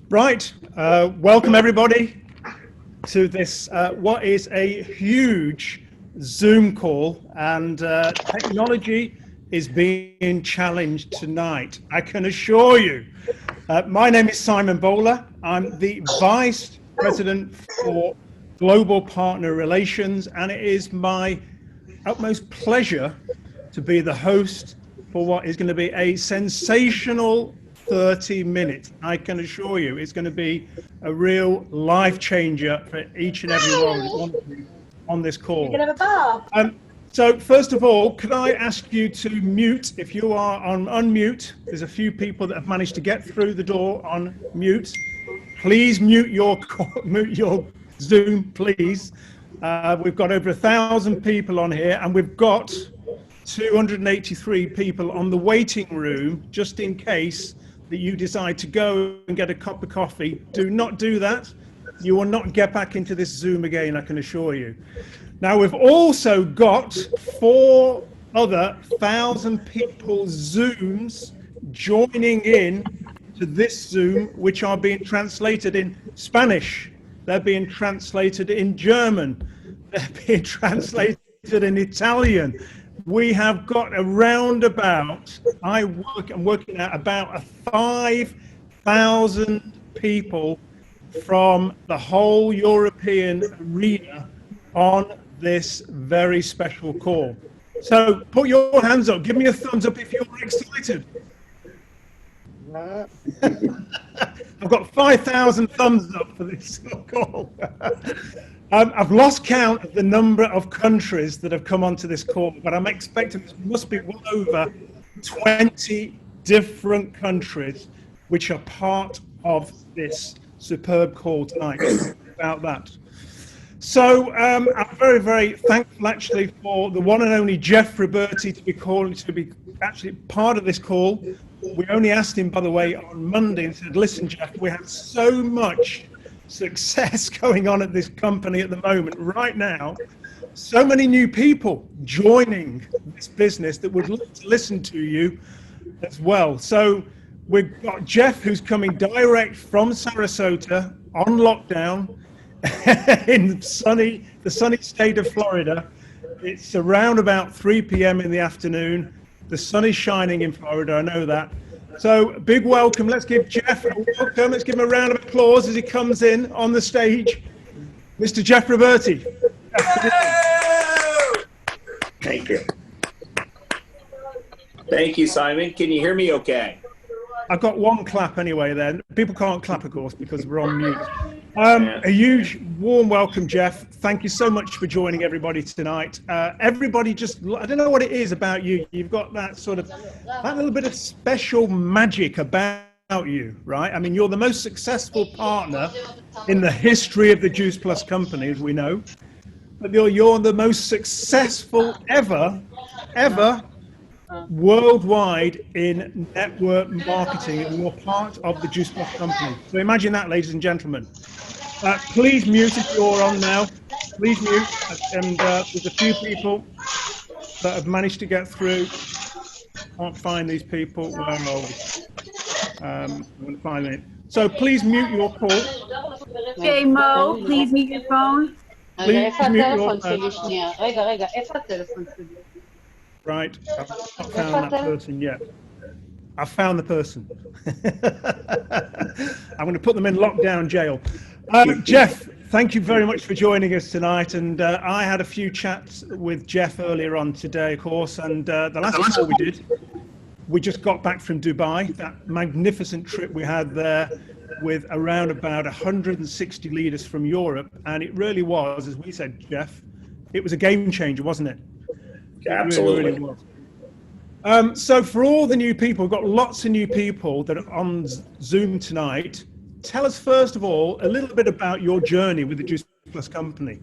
Right, welcome everybody to this, what is a huge Zoom call, and technology is being challenged tonight, I can assure you. My name is Simon Bowler. I'm the Vice President for Global Partner Relations, and it is my utmost pleasure to be the host for what is going to be a sensational 30 minutes. I can assure you it's going to be a real life changer for each and every one of you on this call. So first of all, could I ask you to mute, if you are on unmute, there's a few people that have managed to get through the door on mute. Please mute your Zoom, please. We've got over 1,000 people on here, and we've got 283 people on the waiting room, just in case that you decide to go and get a cup of coffee. Do not do that. You will not get back into this Zoom again, I can assure you. Now, we've also got 4 other 1,000 people Zooms joining in to this Zoom, which are being translated in Spanish. They're being translated in German. They're being translated in Italian. We have got around about, I'm working at about 5,000 people from the whole European arena on this very special call. So put your hands up, give me a thumbs up if you're excited. I've got 5,000 thumbs up for this call. I've lost count of the number of countries that have come onto this call, but I'm expecting this must be well over 20 different countries which are part of this superb call tonight. About that. So I'm very, very thankful actually for the one and only Jeff Roberti to be actually part of this call. We only asked him, by the way, on Monday and said, listen, Jeff, we have so much success going on at this company at the moment right now, so many new people joining this business that would love to listen to you as well. So we've got Jeff, who's coming direct from Sarasota on lockdown in the sunny state of Florida. It's around about 3 p.m. in the afternoon. The sun is shining in Florida, I know that. So big welcome. Let's give Jeff a welcome. Let's give him a round of applause as he comes in on the stage. Mr. Jeff Roberti. Thank you. Thank you, Simon. Can you hear me okay? I've got one clap anyway then. People can't clap, of course, because we're on mute. A huge warm welcome, Jeff. Thank you so much for joining everybody tonight. Everybody just, I don't know what it is about you. You've got that sort of, that little bit of special magic about you, right? I mean, you're the most successful partner in the history of the Juice Plus company, as we know. But you're the most successful ever worldwide in network marketing, and you're part of the Juice Plus company. So imagine that, ladies and gentlemen. Please mute if you're on now. Please mute. And there's a few people that have managed to get through. Can't find these people. Where are we? I'm going to find it. So please mute your call. J-Mo, please mute your phone. Please mute your phone. Right, I've not found that person yet. I've found the person. I'm going to put them in lockdown jail. Jeff, thank you very much for joining us tonight. And I had a few chats with Jeff earlier on today, of course. And the last call we did, we just got back from Dubai, that magnificent trip we had there with around about 160 leaders from Europe. And it really was, as we said, Jeff, it was a game changer, wasn't it? Absolutely. Really was. So for all the new people, we've got lots of new people that are on Zoom tonight. Tell us, first of all, a little bit about your journey with the Juice Plus company.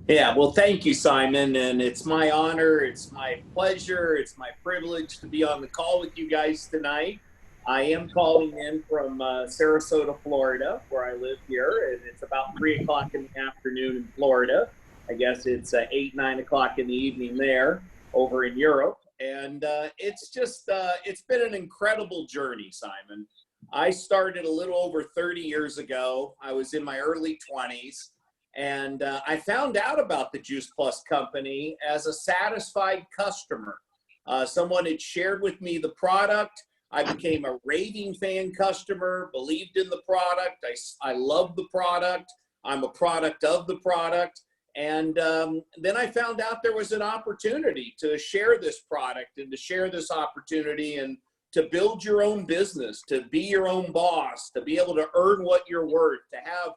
Yeah, well, thank you, Simon. And it's my honor, it's my pleasure, it's my privilege to be on the call with you guys tonight. I am calling in from Sarasota, Florida, where I live here. And it's about 3 o'clock in the afternoon in Florida. I guess it's 8, 9 o'clock in the evening there over in Europe. And it's just, it's been an incredible journey, Simon. I started a little over 30 years ago. I was in my early 20s, and I found out about the Juice Plus company as a satisfied customer. Someone had shared with me the product. I became a raving fan customer, believed in the product. I loved the product. I'm a product of the product. And then I found out there was an opportunity to share this product and to share this opportunity and to build your own business, to be your own boss, to be able to earn what you're worth, to have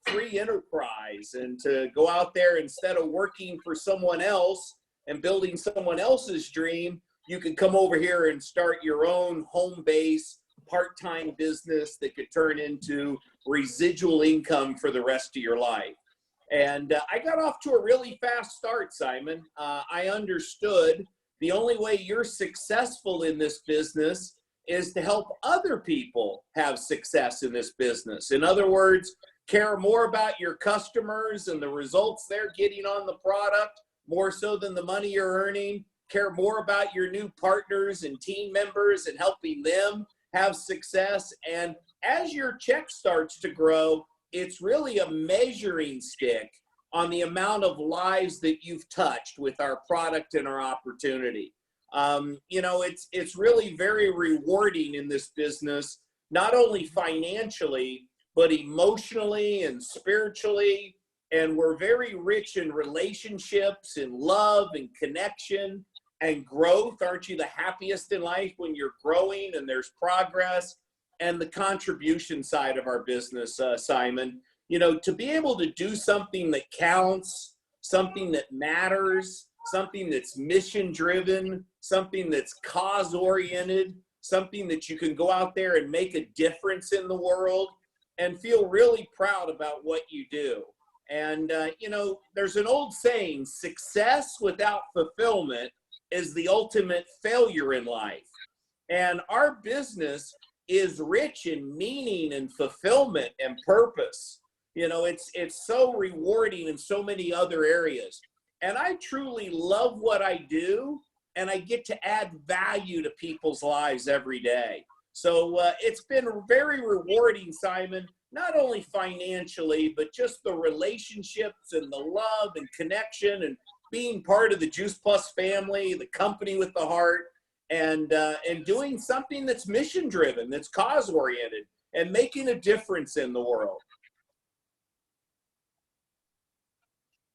free enterprise, and to go out there instead of working for someone else and building someone else's dream. You can come over here and start your own home base part-time business that could turn into residual income for the rest of your life. And I got off to a really fast start, Simon. I understood the only way you're successful in this business is to help other people have success in this business. In other words, care more about your customers and the results they're getting on the product, more so than the money you're earning. Care more about your new partners and team members and helping them have success. And as your check starts to grow, it's really a measuring stick on the amount of lives that you've touched with our product and our opportunity. You know, it's really very rewarding in this business, not only financially, but emotionally and spiritually. And we're very rich in relationships, in love and connection and growth. Aren't you the happiest in life when you're growing and there's progress? And the contribution side of our business, Simon, you know, to be able to do something that counts, something that matters, something that's mission driven, something that's cause oriented, something that you can go out there and make a difference in the world and feel really proud about what you do. And, you know, there's an old saying, success without fulfillment is the ultimate failure in life. And our business is rich in meaning and fulfillment and purpose. You know, it's so rewarding in so many other areas. And I truly love what I do, and I get to add value to people's lives every day. So it's been very rewarding, Simon, not only financially, but just the relationships and the love and connection and being part of the Juice Plus family, the company with the heart, and doing something that's mission driven, that's cause oriented, and making a difference in the world.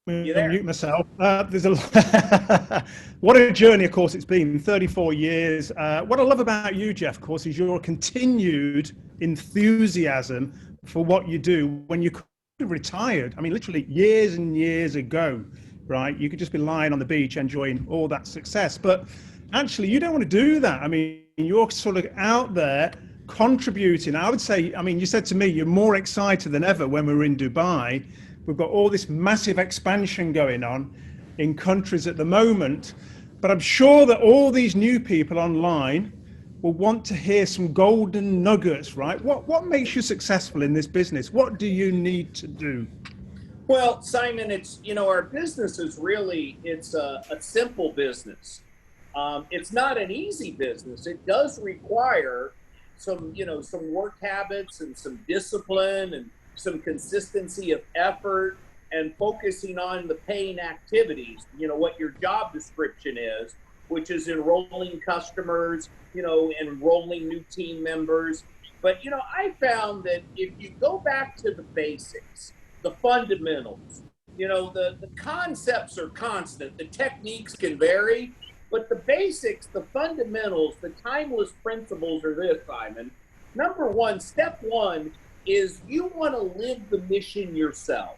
You there? Mute myself. There's a what a journey, of course, it's been 34 years. What I love about you, Jeff, of course, is your continued enthusiasm for what you do when you retired. I mean, literally years and years ago, right? You could just be lying on the beach enjoying all that success. But actually, you don't want to do that. I mean, you're sort of out there contributing. I would say, I mean, you said to me, you're more excited than ever when we were in Dubai. We've got all this massive expansion going on in countries at the moment. But I'm sure that all these new people online will want to hear some golden nuggets, right? What makes you successful in this business? What do you need to do? Well, Simon, it's, you know, our business is really, it's a simple business. It's not an easy business. It does require some, you know, some work habits and some discipline and some consistency of effort and focusing on the paying activities, you know, what your job description is, which is enrolling customers, you know, enrolling new team members. But, you know, I found that if you go back to the basics, the fundamentals, you know, the concepts are constant, the techniques can vary, but the basics, the fundamentals, the timeless principles are this, Simon. Number one, step one is you want to live the mission yourself.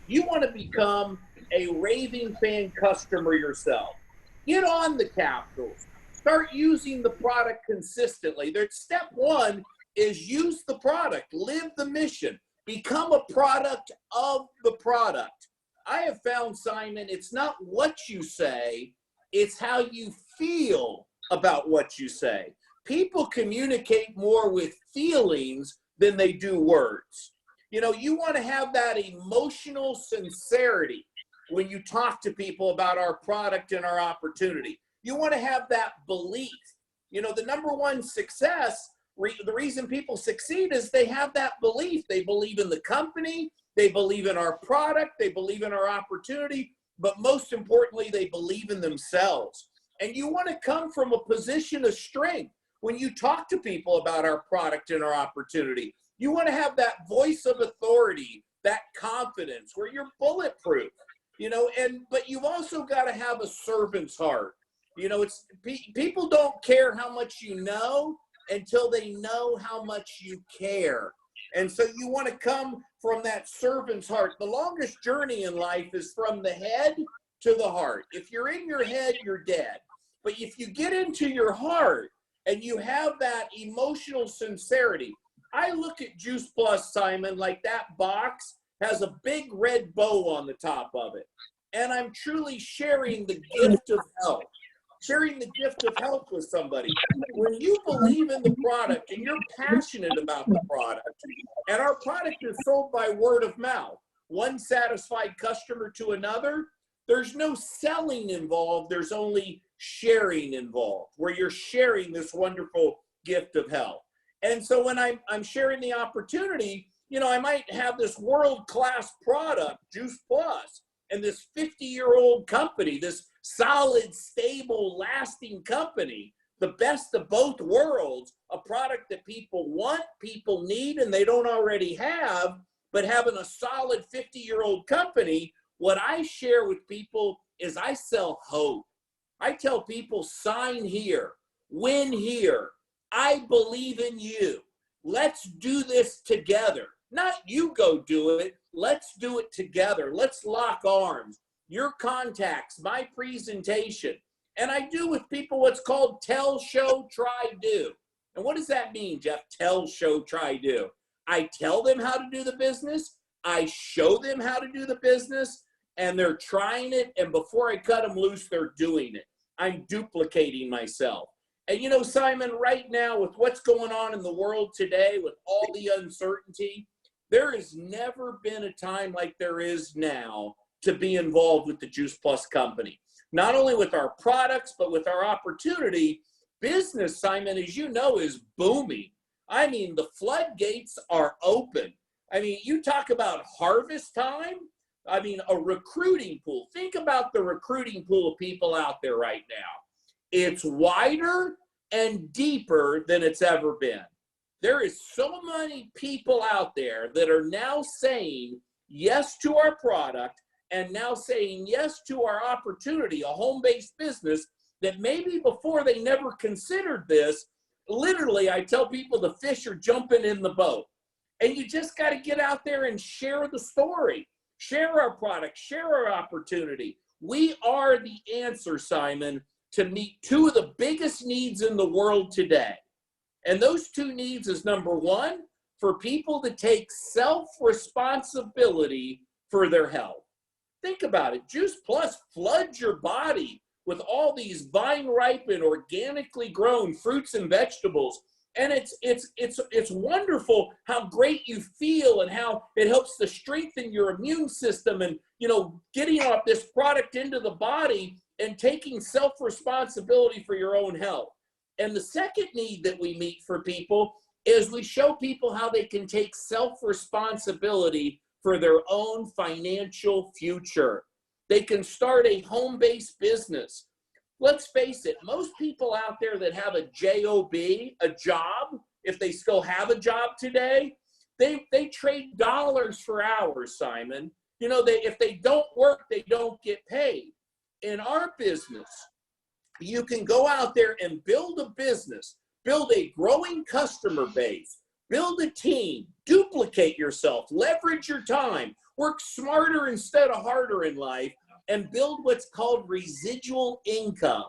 You want to become a raving fan customer yourself. Get on the capitals. Start using the product consistently. Step one is use the product, live the mission, become a product of the product. I have found, Simon, it's not what you say, it's how you feel about what you say. People communicate more with feelings than they do words. You know, you want to have that emotional sincerity when you talk to people about our product and our opportunity. You want to have that belief. You know, the number one success the reason people succeed is they have that belief. They believe in the company, they believe in our product, they believe in our opportunity, but most importantly, they believe in themselves. And you want to come from a position of strength when you talk to people about our product and our opportunity. You want to have that voice of authority, that confidence where you're bulletproof, you know, but you've also got to have a servant's heart. You know, people don't care how much you know until they know how much you care. And so you want to come from that servant's heart. The longest journey in life is from the head to the heart. If you're in your head, you're dead. But if you get into your heart and you have that emotional sincerity, I look at Juice Plus, Simon, like that box has a big red bow on the top of it. And I'm truly sharing the gift of health. Sharing the gift of health with somebody. When you believe in the product and you're passionate about the product, and our product is sold by word of mouth, one satisfied customer to another, there's no selling involved, there's only sharing involved, where you're sharing this wonderful gift of health. And so when I'm sharing the opportunity, you know, I might have this world-class product, Juice Plus, and this 50-year-old company, this solid, stable, lasting company, the best of both worlds, a product that people want, people need, and they don't already have, but having a solid 50-year-old company, what I share with people is I sell hope. I tell people, sign here, win here. I believe in you. Let's do this together. Not you go do it. Let's do it together. Let's lock arms. Your contacts, my presentation. And I do with people what's called tell, show, try, do. And what does that mean, Jeff? Tell, show, try, do. I tell them how to do the business. I show them how to do the business, and they're trying it. And before I cut them loose, they're doing it. I'm duplicating myself. And you know, Simon, right now with what's going on in the world today, with all the uncertainty, there has never been a time like there is now to be involved with the Juice Plus company. Not only with our products, but with our opportunity. Business, Simon, as you know, is booming. I mean, the floodgates are open. I mean, you talk about harvest time. I mean, a recruiting pool. Think about the recruiting pool of people out there right now. It's wider and deeper than it's ever been. There is so many people out there that are now saying yes to our product and now saying yes to our opportunity, a home-based business that maybe before they never considered this. Literally, I tell people the fish are jumping in the boat. And you just got to get out there and share the story, share our product, share our opportunity. We are the answer, Simon, to meet two of the biggest needs in the world today. And those two needs is, number one, for people to take self-responsibility for their health. Think about it. Juice Plus floods your body with all these vine-ripened, organically grown fruits and vegetables. And it's wonderful how great you feel and how it helps to strengthen your immune system and, you know, getting up this product into the body and taking self-responsibility for your own health. And the second need that we meet for people is we show people how they can take self-responsibility for their own financial future. They can start a home-based business. Let's face it, most people out there that have a job, a job, if they still have a job today, they trade dollars for hours, Simon. You know, if they don't work, they don't get paid. In our business, you can go out there and build a business, build a growing customer base, build a team, duplicate yourself, leverage your time, work smarter instead of harder in life, and build what's called residual income.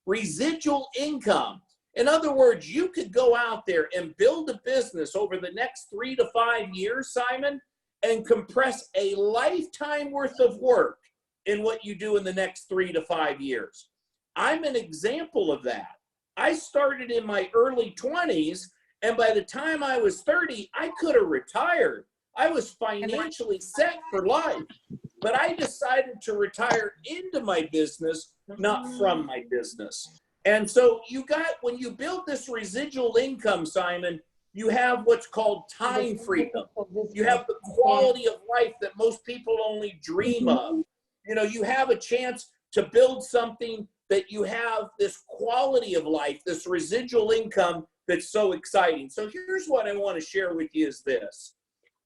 Residual income. In other words, you could go out there and build a business over the next 3 to 5 years, Simon, and compress a lifetime worth of work in what you do in the next 3 to 5 years. I'm an example of that. I started in my early 20s, and by the time I was 30, I could have retired. I was financially set for life, but I decided to retire into my business, not from my business. And so when you build this residual income, Simon, you have what's called time freedom. You have the quality of life that most people only dream of. You know, you have a chance to build something that you have this quality of life, this residual income that's so exciting. So here's what I want to share with you is this.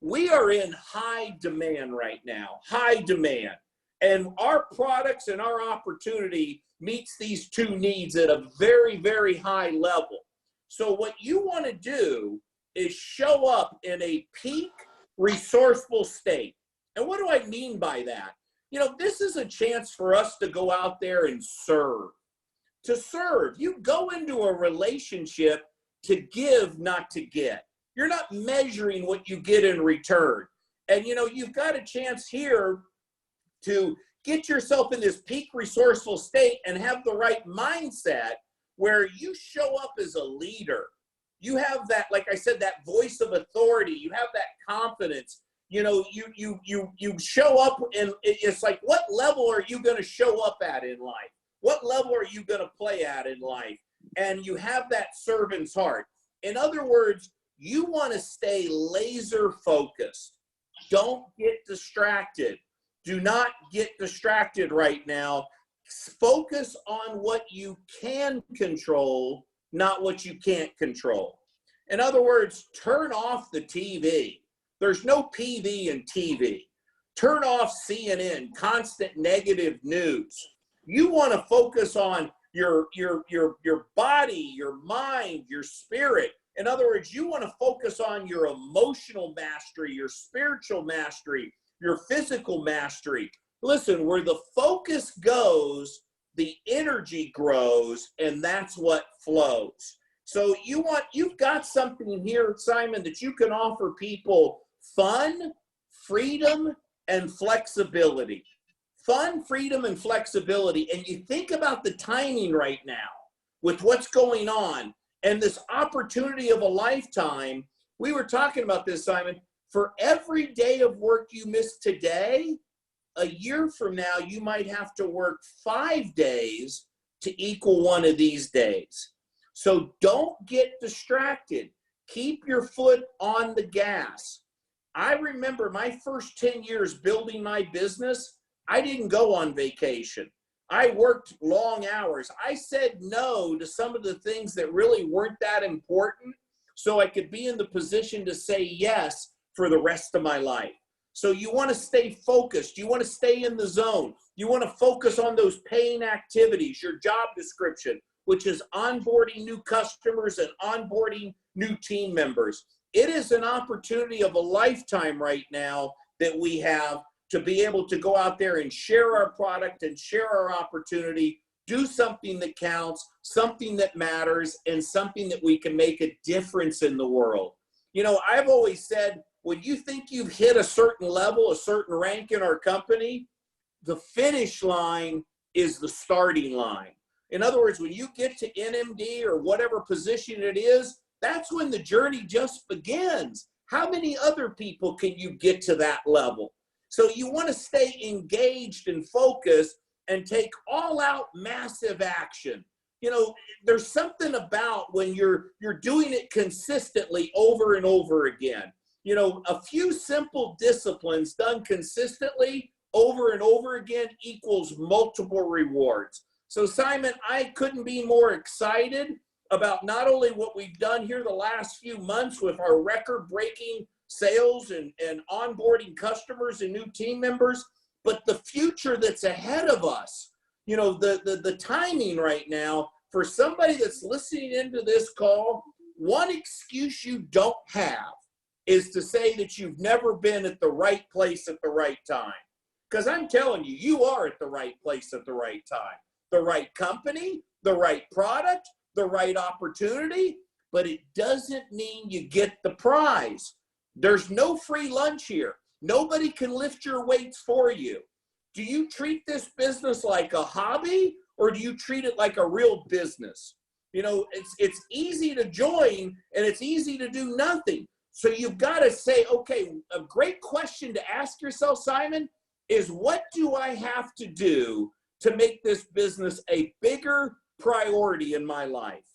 We are in high demand right now, high demand. And our products and our opportunity meets these two needs at a very, very high level. So what you want to do is show up in a peak resourceful state. And what do I mean by that? You know, this is a chance for us to go out there and serve. To serve, you go into a relationship to give, not to get. You're not measuring what you get in return. And, you know, you've got a chance here to get yourself in this peak resourceful state and have the right mindset where you show up as a leader. You have that, like I said, that voice of authority. You have that confidence. You know, you show up, and it's like, what level are you going to show up at in life? What level are you going to play at in life? And you have that servant's heart. In other words, you want to stay laser focused. Don't get distracted. Do not get distracted right now. Focus on what you can control, not what you can't control. In other words, turn off the TV. There's no PV in TV. Turn off CNN, constant negative news. You want to focus on your body, your mind, your spirit. In other words, you want to focus on your emotional mastery, your spiritual mastery, your physical mastery. Listen, where the focus goes, the energy grows, and that's what flows. So you've got something here, Simon, that you can offer people: fun, freedom, and flexibility. Fun, freedom, and flexibility. And you think about the timing right now with what's going on and this opportunity of a lifetime. We were talking about this, Simon. For every day of work you miss today, a year from now, you might have to work 5 days to equal one of these days. So don't get distracted. Keep your foot on the gas. I remember my first 10 years building my business, I didn't go on vacation. I worked long hours. I said no to some of the things that really weren't that important so I could be in the position to say yes for the rest of my life. So you want to stay focused. You want to stay in the zone. You want to focus on those paying activities, your job description, which is onboarding new customers and onboarding new team members. It is an opportunity of a lifetime right now that we have to be able to go out there and share our product and share our opportunity, do something that counts, something that matters, and something that we can make a difference in the world. You know, I've always said, when you think you've hit a certain level, a certain rank in our company, the finish line is the starting line. In other words, when you get to NMD or whatever position it is, that's when the journey just begins. How many other people can you get to that level? So you want to stay engaged and focused and take all out massive action. You know, there's something about when you're doing it consistently over and over again. You know, a few simple disciplines done consistently over and over again equals multiple rewards. So Simon, I couldn't be more excited about not only what we've done here the last few months with our record-breaking sales and onboarding customers and new team members, but the future that's ahead of us. You know, the timing right now for somebody that's listening into this call, one excuse you don't have is to say that you've never been at the right place at the right time. Because I'm telling you, you are at the right place at the right time. The right company, the right product, the right opportunity, but it doesn't mean you get the prize. There's no free lunch here. Nobody can lift your weights for you. Do you treat this business like a hobby, or do you treat it like a real business? You know, it's easy to join and it's easy to do nothing. So you've got to say, okay, a great question to ask yourself, Simon, is what do I have to do to make this business a bigger, priority in my life.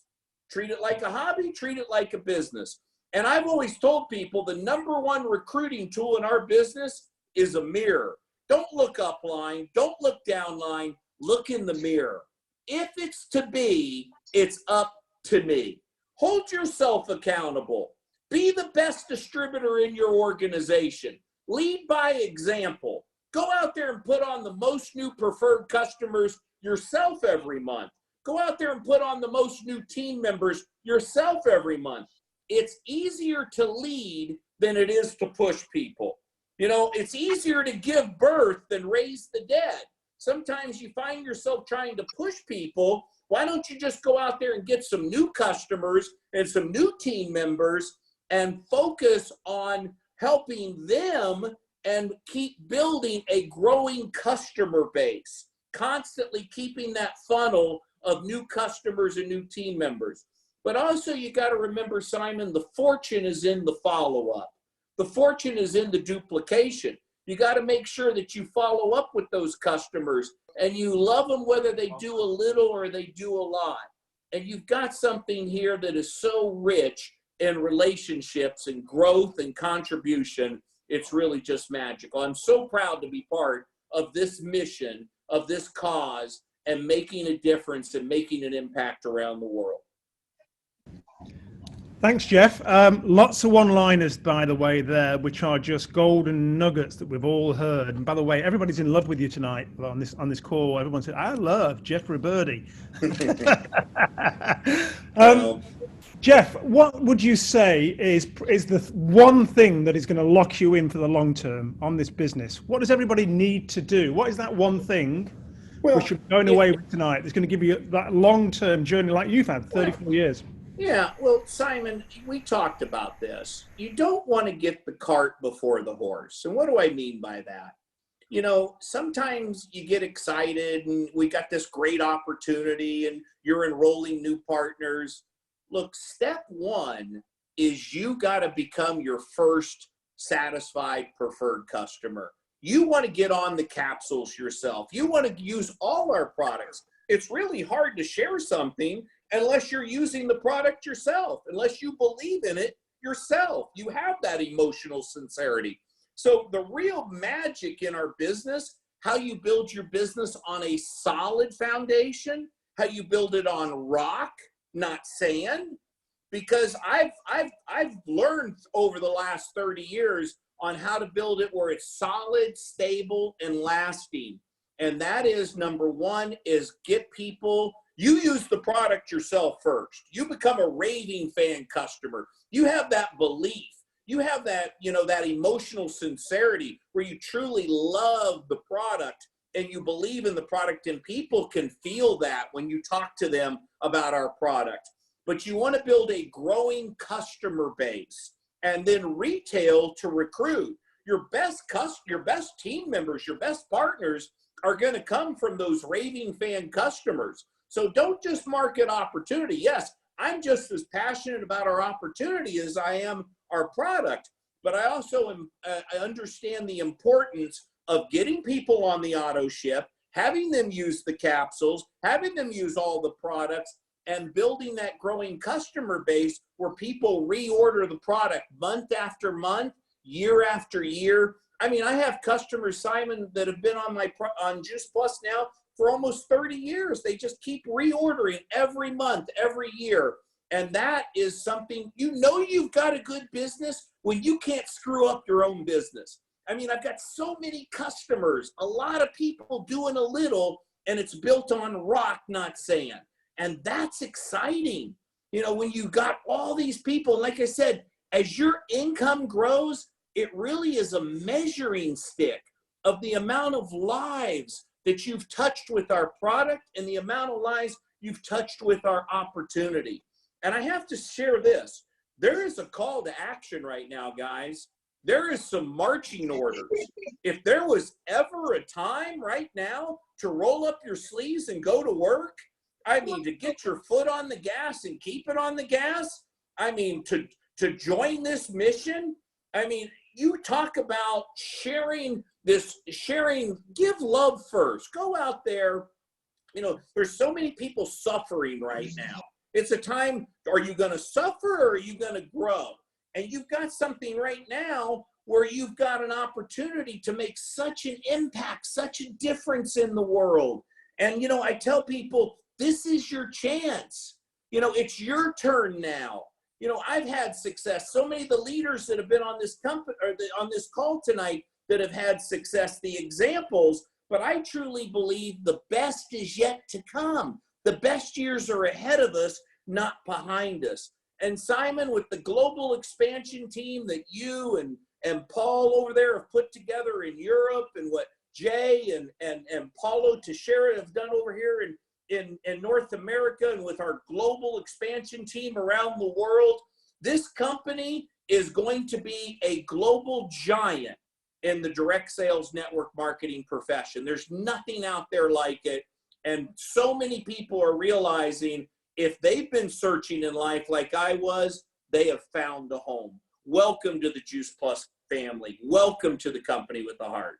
Treat it like a hobby, treat it like a business. And I've always told people the #1 recruiting tool in our business is a mirror. Don't look up line, don't look down line, look in the mirror. If it's to be, it's up to me. Hold yourself accountable. Be the best distributor in your organization. Lead by example. Go out there and put on the most new preferred customers yourself every month. Go out there and put on the most new team members yourself every month. It's easier to lead than it is to push people. You know, it's easier to give birth than raise the dead. Sometimes you find yourself trying to push people. Why don't you just go out there and get some new customers and some new team members and focus on helping them and keep building a growing customer base, constantly keeping that funnel of new customers and new team members. But also you got to remember, Simon, the fortune is in the follow-up. The fortune is in the duplication. You got to make sure that you follow up with those customers and you love them whether they do a little or they do a lot. And you've got something here that is so rich in relationships and growth and contribution. It's really just magical. I'm so proud to be part of this mission, of this cause, and making a difference and making an impact around the world. Thanks, Jeff. Lots of one-liners, by the way, there, which are just golden nuggets that we've all heard. And by the way, everybody's in love with you tonight on this call. Everyone said, "I love Jeff Roberti." Jeff, what would you say is the one thing that is going to lock you in for the long term on this business? What does everybody need to do? What is that one thing which you're going away with tonight that's going to give you that long-term journey like you've had 34 years? Yeah, well, Simon, we talked about this. You don't want to get the cart before the horse. And what do I mean by that? You know, sometimes you get excited and we got this great opportunity and you're enrolling new partners. Look, step one is you got to become your first satisfied preferred customer. You want to get on the capsules yourself. You want to use all our products. It's really hard to share something unless you're using the product yourself, unless you believe in it yourself. You have that emotional sincerity. So the real magic in our business, how you build your business on a solid foundation, how you build it on rock, not sand, because I've learned over the last 30 years on how to build it where it's solid, stable, and lasting. And that is, number one, is get people. You use the product yourself first. You become a raving fan customer. You have that belief. You have that, you know, that emotional sincerity where you truly love the product and you believe in the product, and people can feel that when you talk to them about our product. But you want to build a growing customer base and then retail to recruit. Your best team members, your best partners are going to come from those raving fan customers. So don't just market opportunity. Yes, I'm just as passionate about our opportunity as I am our product, but I also I understand the importance of getting people on the auto ship, having them use the capsules, having them use all the products, and building that growing customer base where people reorder the product month after month, year after year. I mean, I have customers, Simon, that have been on Juice Plus now for almost 30 years. They just keep reordering every month, every year. And that is something, you know, you've got a good business when you can't screw up your own business. I mean, I've got so many customers, a lot of people doing a little, and it's built on rock, not sand. And that's exciting. You know, when you got all these people, like I said, as your income grows, it really is a measuring stick of the amount of lives that you've touched with our product and the amount of lives you've touched with our opportunity. And I have to share this. There is a call to action right now, guys. There is some marching orders. If there was ever a time right now to roll up your sleeves and go to work, I mean, to get your foot on the gas and keep it on the gas, I mean, to join this mission, I mean, you talk about sharing, give love first. Go out there You know, there's so many people suffering right now. It's a time, are you going to suffer or are you going to grow? And you've got something right now where you've got an opportunity to make such an impact, such a difference in the world. And, you know, I tell people, this is your chance. You know, it's your turn now. You know, I've had success. So many of the leaders that have been on this company or on this call tonight that have had success, the examples, but I truly believe the best is yet to come. The best years are ahead of us, not behind us. And Simon, with the global expansion team that you and Paul over there have put together in Europe, and what Jay and Paulo Teixeira have done over here in North America, and with our global expansion team around the world, this company is going to be a global giant in the direct sales network marketing profession. There's nothing out there like it. And so many people are realizing if they've been searching in life like I was, they have found a home. Welcome to the Juice Plus family. Welcome to the company with the heart.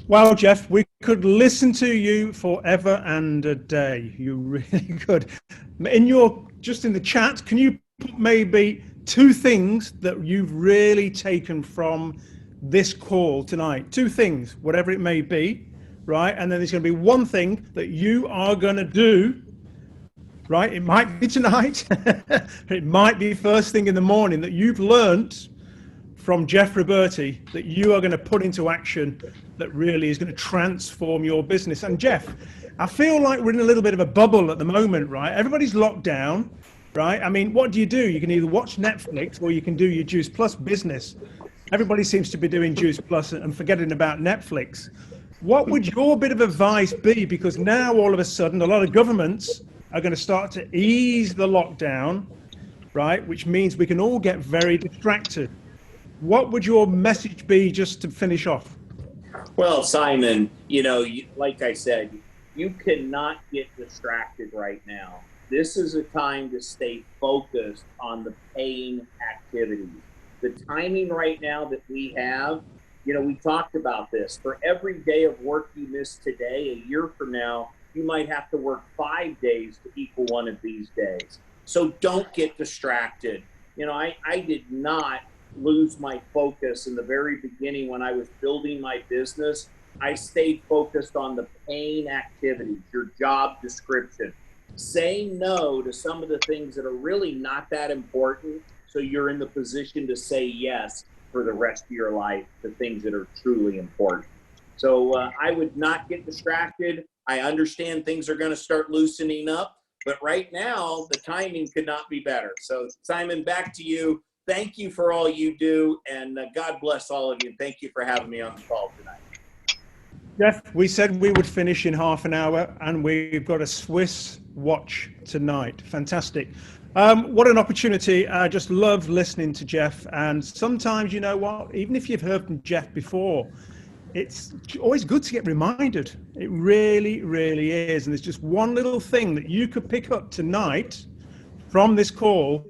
Well, Jeff, we could listen to you forever and a day. You really could. Just in the chat, can you put maybe 2 things that you've really taken from this call tonight? 2 things, whatever it may be, right? And then there's going to be 1 thing that you are going to do, right? It might be tonight. It might be first thing in the morning that you've learned from Jeff Roberti that you are going to put into action that really is going to transform your business. And Jeff, I feel like we're in a little bit of a bubble at the moment, right? Everybody's locked down, right? I mean, what do? You can either watch Netflix or you can do your Juice Plus business. Everybody seems to be doing Juice Plus and forgetting about Netflix. What would your bit of advice be? Because now all of a sudden, a lot of governments are going to start to ease the lockdown, right? Which means we can all get very distracted. What would your message be just to finish off? Well, Simon, you know, like I said, you cannot get distracted right now. This is a time to stay focused on the paying activities. The timing right now that we have, you know, we talked about this. For every day of work you miss today, a year from now, you might have to work 5 days to equal one of these days. So don't get distracted. You know, I did not lose my focus in the very beginning when I was building my business. I stayed focused on the paying activities, your job description, saying no to some of the things that are really not that important, so you're in the position to say yes for the rest of your life to things that are truly important. So I would not get distracted. I understand things are going to start loosening up, but right now the timing could not be better. So Simon, back to you. Thank you for all you do, and God bless all of you. Thank you for having me on the call tonight. Jeff, we said we would finish in half an hour, and we've got a Swiss watch tonight. Fantastic. What an opportunity. I just love listening to Jeff. And sometimes, you know what, even if you've heard from Jeff before, it's always good to get reminded. It really, really is. And there's just one little thing that you could pick up tonight from this call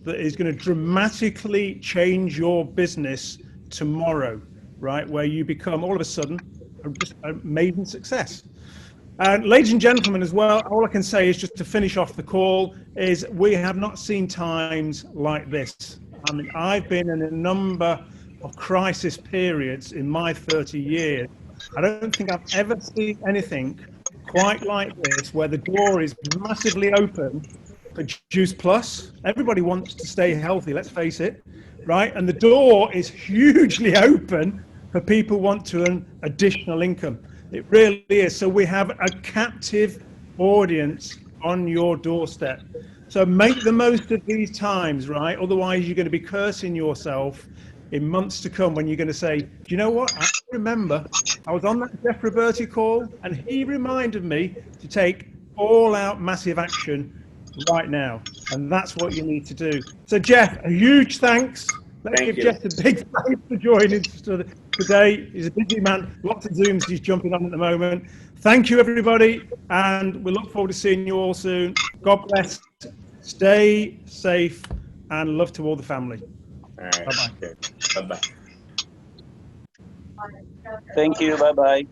that is going to dramatically change your business tomorrow, right? Where you become all of a sudden just a maiden success. And ladies and gentlemen as well, all I can say is just to finish off the call is we have not seen times like this. I mean, I've been in a number of crisis periods in my 30 years. I don't think I've ever seen anything quite like this, where the door is massively open for Juice Plus. Everybody wants to stay healthy, let's face it, right? And the door is hugely open for people who want to earn additional income. It really is. So we have a captive audience on your doorstep. So make the most of these times, right? Otherwise, you're going to be cursing yourself in months to come when you're going to say, do you know what? I remember I was on that Jeff Roberti call and he reminded me to take all out massive action right now. And that's what you need to do. So Jeff, a huge thanks. Let's give Jeff a big thanks for joining us today. He's a busy man, lots of Zooms he's jumping on at the moment. Thank you, everybody, and we look forward to seeing you all soon. God bless, stay safe, and love to all the family. All right. Bye-bye. Bye-bye. Thank you. Bye-bye.